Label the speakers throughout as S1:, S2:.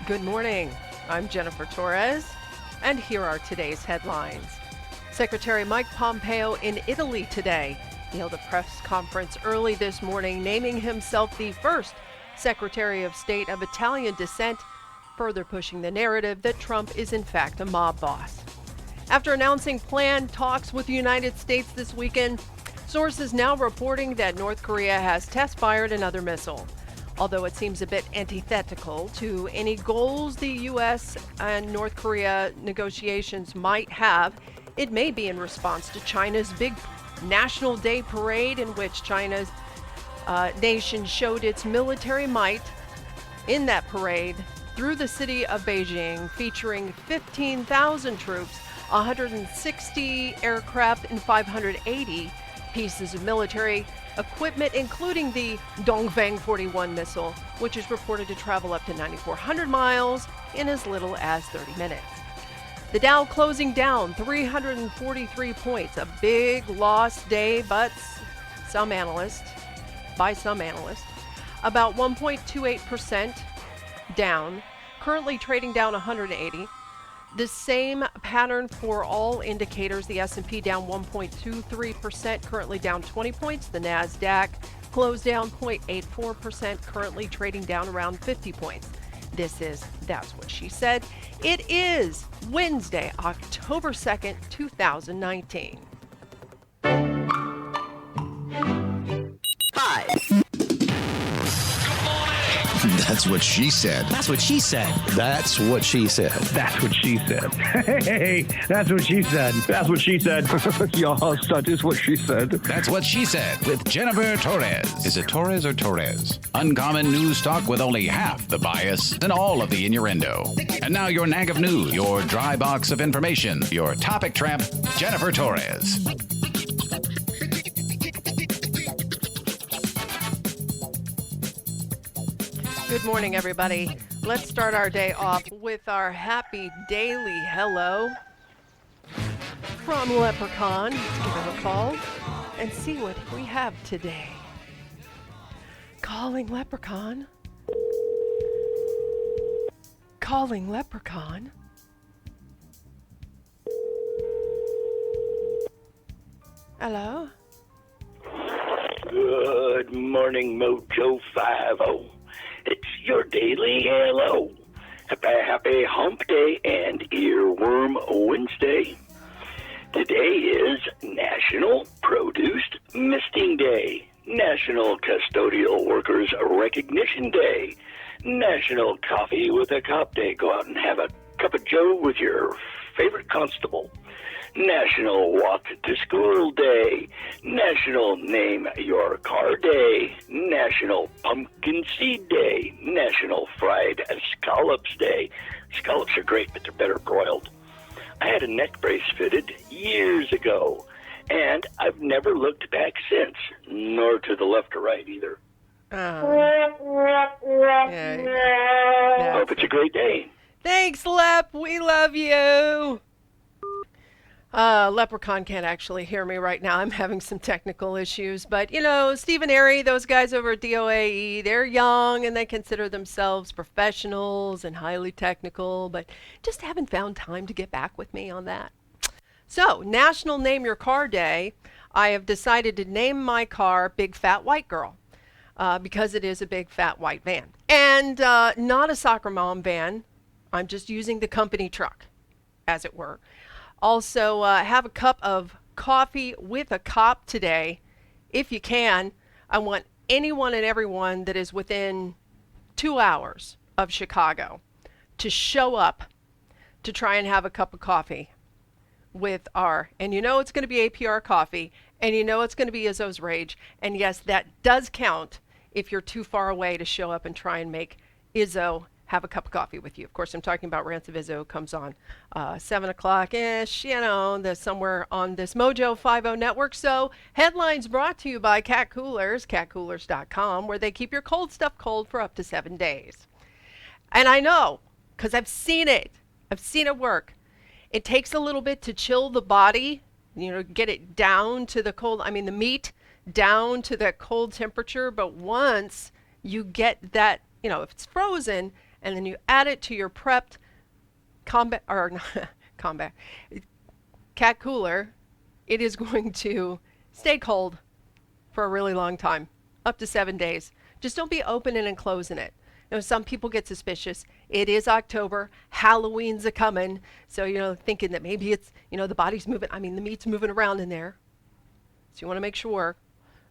S1: Good morning. I'm Jennifer Torres, and here are today's headlines. Secretary Mike Pompeo in Italy today. He held a press conference early this morning, naming himself the first Secretary of State of Italian descent, further pushing the narrative that Trump is in fact a mob boss. After announcing planned talks with the United States this weekend, sources now reporting that North Korea has test-fired another missile. Although it seems a bit antithetical to any goals the U.S. and North Korea negotiations might have, it may be in response to China's big National Day parade in which China's nation showed its military might in that parade through the city of Beijing, featuring 15,000 troops, 160 aircraft, and 580 pieces of military equipment, including the Dongfeng 41 missile, which is reported to travel up to 9,400 miles in as little as 30 minutes. The Dow closing down 343 points, a big loss day, but by some analysts, about 1.28% down, currently trading down 180. The same pattern for all indicators. The S&P down 1.23%, currently down 20 points. The NASDAQ closed down 0.84%, currently trading down around 50 points. That's What She Said. It is Wednesday, October 2nd, 2019.
S2: That's what she said.
S3: That's what she said.
S2: That's what she said.
S4: That's what she said. Hey, that's what she said. That's what she said. Yes, that is what she said.
S5: That's What She Said with Jennifer Torres. Is it Torres or Torres? Uncommon news talk with only half the bias and all of the innuendo. And now your nag of news, your dry box of information, your topic trap, Jennifer Torres.
S1: Good morning, everybody. Let's start our day off with our happy daily hello from Leprechaun. Let's give him a call and see what we have today. Calling Leprechaun. Calling Leprechaun. Hello?
S6: Good morning, Mojo 50. It's your daily hello. Happy hump day and earworm Wednesday. Today is National Produce Misting Day, National Custodial Workers Recognition Day, National Coffee with a Cop Day. Go out and have a cup of joe with your favorite constable. National Walk to School Day, National Name Your Car Day, National Pumpkin Seed Day, National Fried Scallops Day. Scallops are great, but they're better broiled. I had a neck brace fitted years ago, and I've never looked back since, nor to the left or right either. Hope it's a great day.
S1: Thanks, Lep. We love you. Leprechaun can't actually hear me right now. I'm having some technical issues. But, Steve and Ari, those guys over at DOAE, they're young and they consider themselves professionals and highly technical, but just haven't found time to get back with me on that. So, National Name Your Car Day. I have decided to name my car Big Fat White Girl because it is a big fat white van. And not a soccer mom van. I'm just using the company truck, as it were. Also, have a cup of coffee with a cop today, if you can. I want anyone and everyone that is within 2 hours of Chicago to show up to try and have a cup of coffee with and it's going to be APR coffee, and it's going to be Izzo's Rage. And yes, that does count if you're too far away to show up and try and make Izzo have a cup of coffee with you. Of course, I'm talking about Rants of Izzo. Comes on 7 o'clock-ish, somewhere on this Mojo 50 network. So headlines brought to you by Cat Coolers, catcoolers.com, where they keep your cold stuff cold for up to 7 days. And I know, because I've seen it. I've seen it work. It takes a little bit to chill the body, get it down to the cold, the meat down to that cold temperature. But once you get that, if it's frozen and then you add it to your prepped combat, or not combat, cat cooler, it is going to stay cold for a really long time, up to 7 days. Just don't be opening and closing it. You know, some people get suspicious. It is October. Halloween's a-coming. So, thinking that maybe it's, the body's moving. I mean, the meat's moving around in there. So you want to make sure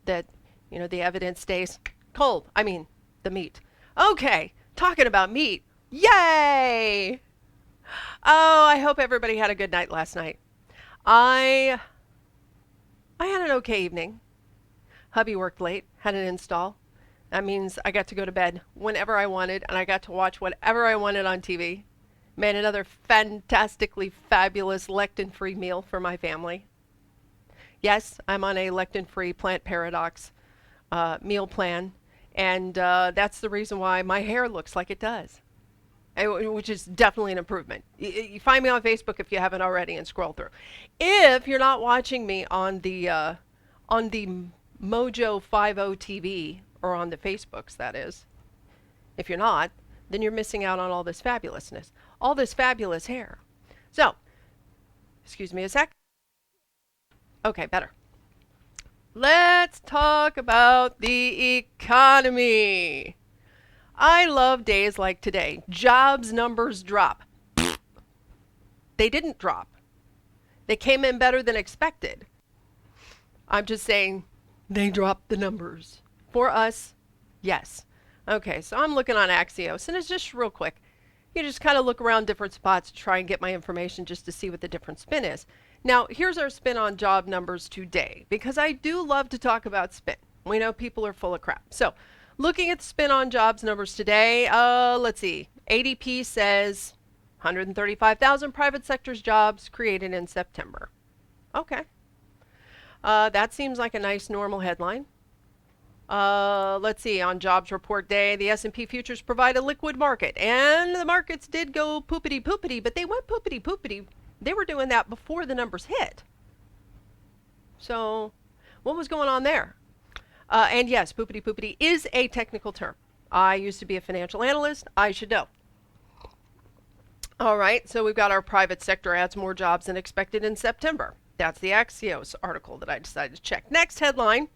S1: that, the evidence stays cold. I mean, the meat. Okay, talking about meat. Yay! Oh, I hope everybody had a good night last night. I had an okay evening. Hubby worked late, had an install. That means I got to go to bed whenever I wanted, and I got to watch whatever I wanted on TV. Made another fantastically fabulous lectin-free meal for my family. Yes, I'm on a lectin-free plant paradox meal plan, and that's the reason why my hair looks like it does, which is definitely an improvement. You find me on Facebook if you haven't already and scroll through. If you're not watching me on the Mojo 50 TV, or on the Facebooks, that is. If you're not, then you're missing out on all this fabulousness, all this fabulous hair. So, excuse me a sec. Okay, better. Let's talk about the economy. I love days like today. Jobs numbers drop. They didn't drop. They came in better than expected. I'm just saying they dropped the numbers. For us, yes. Okay, so I'm looking on Axios, and it's just real quick. You just kind of look around different spots to try and get my information just to see what the different spin is. Now, here's our spin on job numbers today, because I do love to talk about spin. We know people are full of crap. So, looking at the spin on jobs numbers today, let's see. ADP says 135,000 private sector's jobs created in September. Okay. That seems like a nice normal headline. Let's see, on jobs report day, the S&P futures provide a liquid market, and the markets did go poopity-poopity, but they went poopity-poopity. They were doing that before the numbers hit. So, what was going on there? And yes, poopity-poopity is a technical term. I used to be a financial analyst. I should know. All right, so we've got our private sector adds more jobs than expected in September. That's the Axios article that I decided to check. Next headline.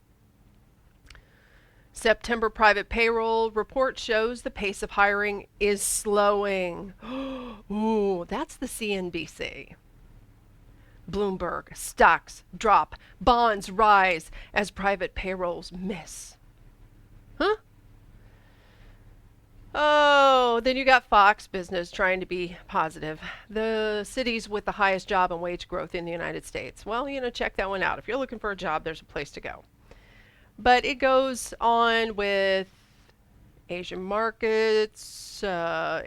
S1: September private payroll report shows the pace of hiring is slowing. Ooh, that's the CNBC. Bloomberg, stocks drop, bonds rise as private payrolls miss. Huh? Oh, then you got Fox Business trying to be positive. The cities with the highest job and wage growth in the United States. Well, check that one out. If you're looking for a job, there's a place to go. But it goes on with Asian markets. So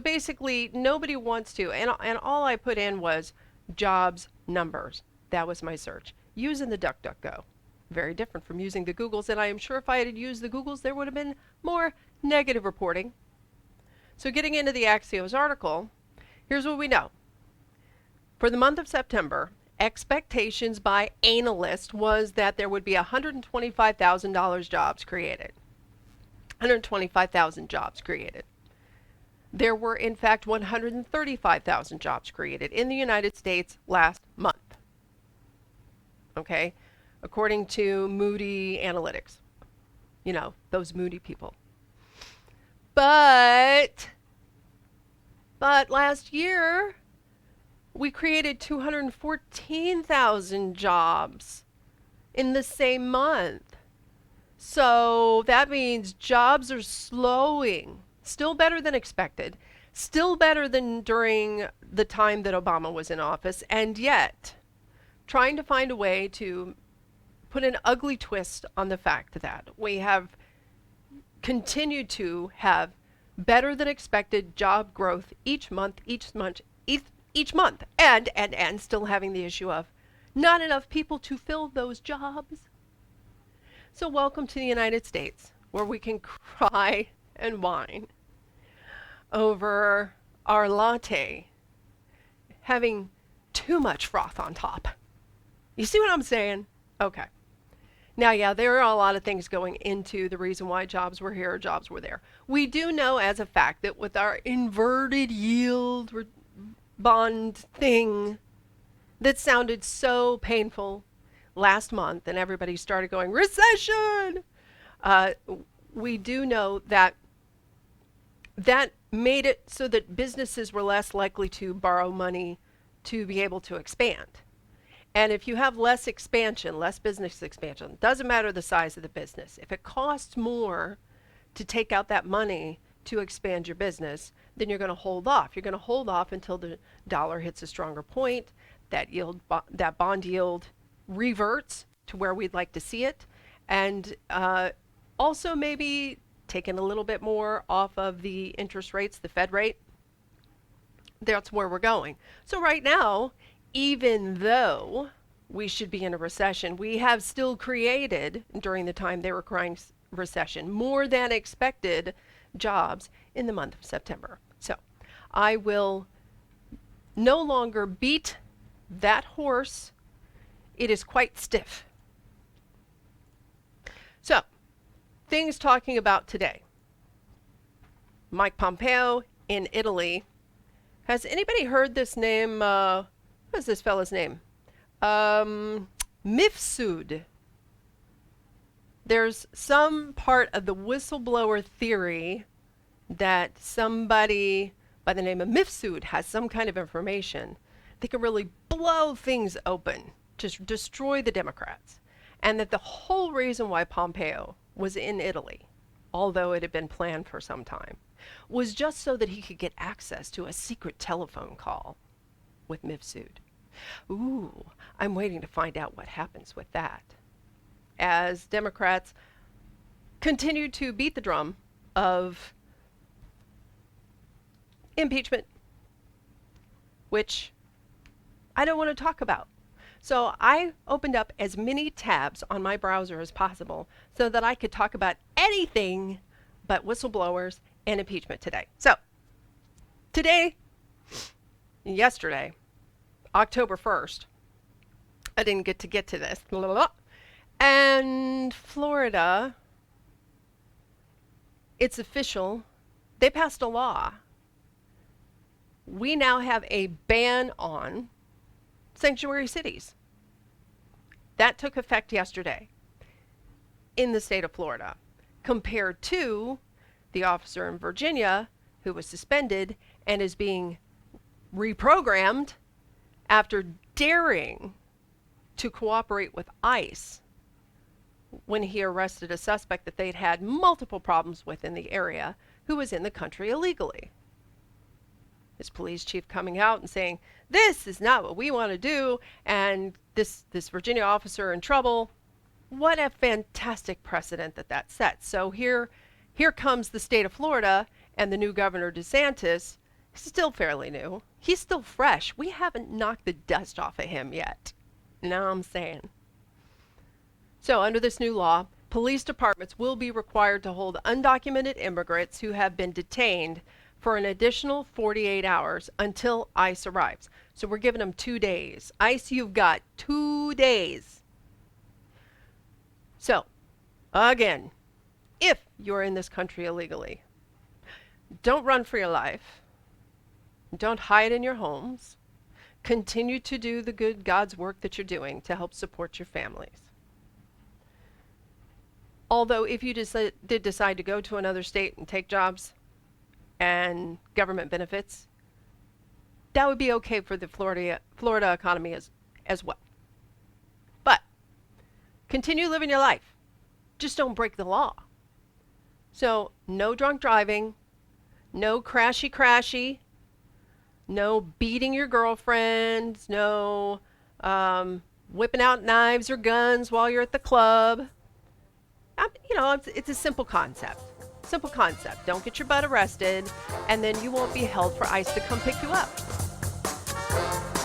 S1: basically, nobody wants to. And all I put in was jobs numbers. That was my search. Using the DuckDuckGo. Very different from using the Googles. And I am sure if I had used the Googles, there would have been more negative reporting. So getting into the Axios article, here's what we know. For the month of September, expectations by analysts was that there would be $125,000 jobs created. 125,000 jobs created. There were, in fact, 135,000 jobs created in the United States last month. Okay? According to Moody Analytics. Those Moody people. But last year, we created 214,000 jobs in the same month. So that means jobs are slowing. Still better than expected. Still better than during the time that Obama was in office. And yet, trying to find a way to put an ugly twist on the fact that we have continued to have better than expected job growth each month, and still having the issue of not enough people to fill those jobs. So welcome to the United States, where we can cry and whine over our latte having too much froth on top. You see what I'm saying? Okay. Now, yeah, there are a lot of things going into the reason why jobs were here, jobs were there. We do know as a fact that with our inverted yield bond thing that sounded so painful last month and everybody started going, recession! We do know that that made it so that businesses were less likely to borrow money to be able to expand. And if you have less expansion, less business expansion, doesn't matter the size of the business. If it costs more to take out that money to expand your business, then you're going to hold off. You're going to hold off until the dollar hits a stronger point, that that bond yield reverts to where we'd like to see it, and also maybe taking a little bit more off of the interest rates, the Fed rate. That's where we're going. So right now, even though we should be in a recession, we have still created, during the time they were crying recession, more than expected jobs in the month of September. So I will no longer beat that horse. It is quite stiff. So, things talking about today. Mike Pompeo in Italy. Has anybody heard this name? What's this fella's name? Mifsud. There's some part of the whistleblower theory that somebody by the name of Mifsud has some kind of information that can really blow things open, just destroy the Democrats. And that the whole reason why Pompeo was in Italy, although it had been planned for some time, was just so that he could get access to a secret telephone call with Mifsud. Ooh, I'm waiting to find out what happens with that. As Democrats continue to beat the drum of impeachment, which I don't want to talk about. So I opened up as many tabs on my browser as possible so that I could talk about anything but whistleblowers and impeachment today. So yesterday, October 1st, I didn't get to this. And Florida, it's official. They passed a law. We now have a ban on sanctuary cities. That took effect yesterday in the state of Florida, compared to the officer in Virginia who was suspended and is being reprogrammed after daring to cooperate with ICE when he arrested a suspect that they'd had multiple problems with in the area who was in the country illegally. His police chief coming out and saying, this is not what we want to do, and this Virginia officer in trouble. What a fantastic precedent that sets. So here comes the state of Florida and the new governor DeSantis. He's still fairly new. He's still fresh. We haven't knocked the dust off of him yet. You know what I'm saying? So under this new law, police departments will be required to hold undocumented immigrants who have been detained for an additional 48 hours until ICE arrives. So we're giving them 2 days. ICE, you've got 2 days. So, again, if you're in this country illegally, don't run for your life. Don't hide in your homes. Continue to do the good God's work that you're doing to help support your families. Although if you did decide to go to another state and take jobs and government benefits, that would be okay for the Florida economy as well. But continue living your life. Just don't break the law. So no drunk driving, no crashy, no beating your girlfriends, no whipping out knives or guns while you're at the club. It's a simple concept. Simple concept. Don't get your butt arrested, and then you won't be held for ICE to come pick you up.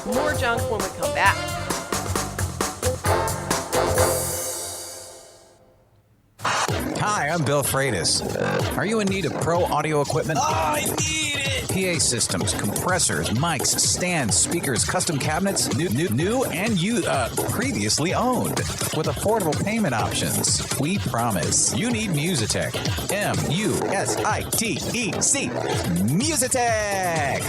S1: More junk when we come back.
S5: Hi, I'm Bill Freitas. Are you in need of pro audio equipment?
S3: I need it!
S5: PA systems, compressors, mics, stands, speakers, custom cabinets, new and previously owned, with affordable payment options. We promise. You need Musitech. M-U-S-I-T-E-C. Musitech!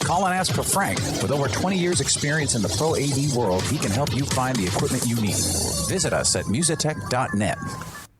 S5: Call and ask for Frank. With over 20 years experience in the pro AV world, he can help you find the equipment you need. Visit us at musitech.net.